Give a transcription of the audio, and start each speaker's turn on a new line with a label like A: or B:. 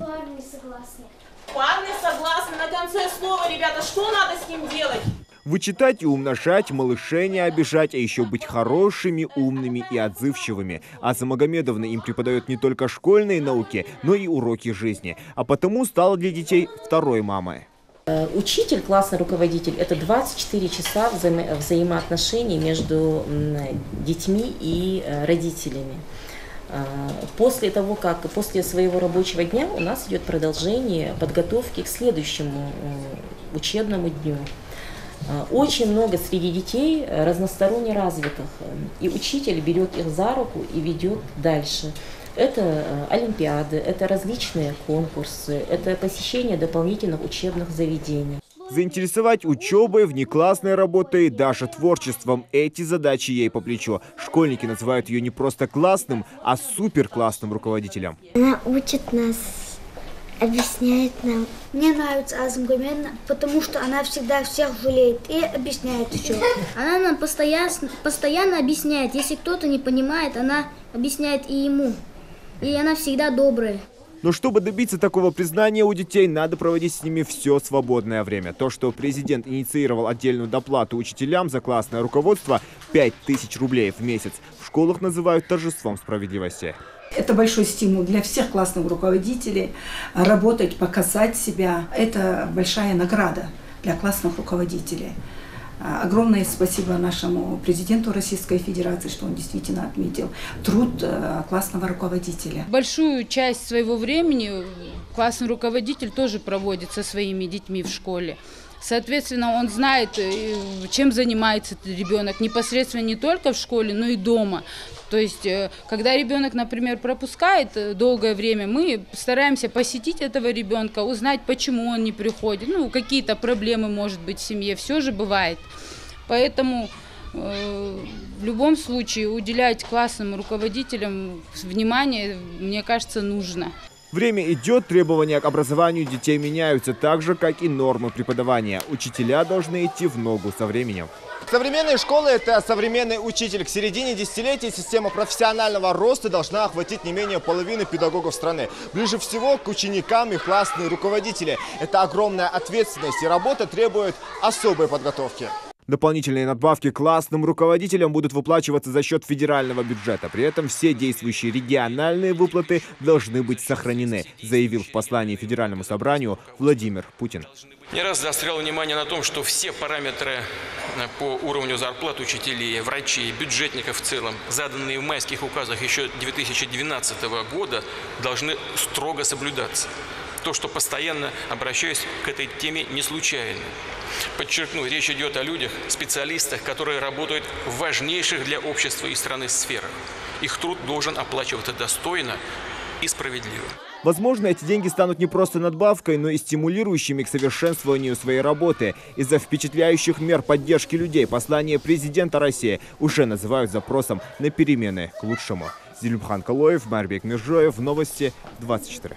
A: Парни согласны.
B: Парни согласны. На конце слова, ребята, что надо с ним делать?
C: Вычитать и умножать, малышей не обижать, а еще быть хорошими, умными и отзывчивыми. Аза Магомедовна им преподает не только школьные науки, но и уроки жизни. А потому стала для детей второй мамой.
D: Учитель, классный руководитель – это 24 часа взаимоотношений между детьми и родителями. После своего рабочего дня у нас идет продолжение подготовки к следующему учебному дню. Очень много среди детей разносторонне развитых, и учитель берет их за руку и ведет дальше. Это олимпиады, это различные конкурсы, это посещение дополнительных учебных заведений.
C: Заинтересовать учебой, внеклассной работой, даже творчеством. Эти задачи ей по плечу. Школьники называют ее не просто классным, а суперклассным руководителем.
A: Она учит нас, объясняет нам. Мне нравится Аза Магомедовна, потому что она всегда всех жалеет и объясняет все.
E: Она нам постоянно объясняет. Если кто-то не понимает, она объясняет и ему. И она всегда добрая.
C: Но чтобы добиться такого признания у детей, надо проводить с ними все свободное время. То, что президент инициировал отдельную доплату учителям за классное руководство 5000 рублей в месяц, в школах называют торжеством справедливости.
F: Это большой стимул для всех классных руководителей работать, показать себя. Это большая награда для классных руководителей. Огромное спасибо нашему президенту Российской Федерации, что он действительно отметил труд классного руководителя.
G: Большую часть своего времени классный руководитель тоже проводит со своими детьми в школе. Соответственно, он знает, чем занимается этот ребенок непосредственно не только в школе, но и дома. То есть, когда ребенок, например, пропускает долгое время, мы стараемся посетить этого ребенка, узнать, почему он не приходит. Ну, какие-то проблемы, может быть, в семье, все же бывает. Поэтому в любом случае уделять классным руководителям внимание, мне кажется, нужно.
C: Время идет, требования к образованию детей меняются, так же, как и нормы преподавания. Учителя должны идти в ногу со временем.
H: Современные школы – это современный учитель. К середине десятилетия система профессионального роста должна охватить не менее половины педагогов страны. Ближе всего к ученикам и классные руководители. Это огромная ответственность, и работа требует особой подготовки.
C: Дополнительные надбавки классным руководителям будут выплачиваться за счет федерального бюджета. При этом все действующие региональные выплаты должны быть сохранены, заявил в послании Федеральному собранию Владимир Путин.
I: Не раз заострял внимание на том, что все параметры по уровню зарплат учителей, врачей, бюджетников в целом, заданные в майских указах еще 2012 года, должны строго соблюдаться. То, что постоянно обращаюсь к этой теме, не случайно. Подчеркну, речь идет о людях, специалистах, которые работают в важнейших для общества и страны сферах. Их труд должен оплачиваться достойно и справедливо.
C: Возможно, эти деньги станут не просто надбавкой, но и стимулирующими к совершенствованию своей работы. Из-за впечатляющих мер поддержки людей послание президента России уже называют запросом на перемены к лучшему. Зилюбхан Калоев, Марбек Межоев, Новости 24.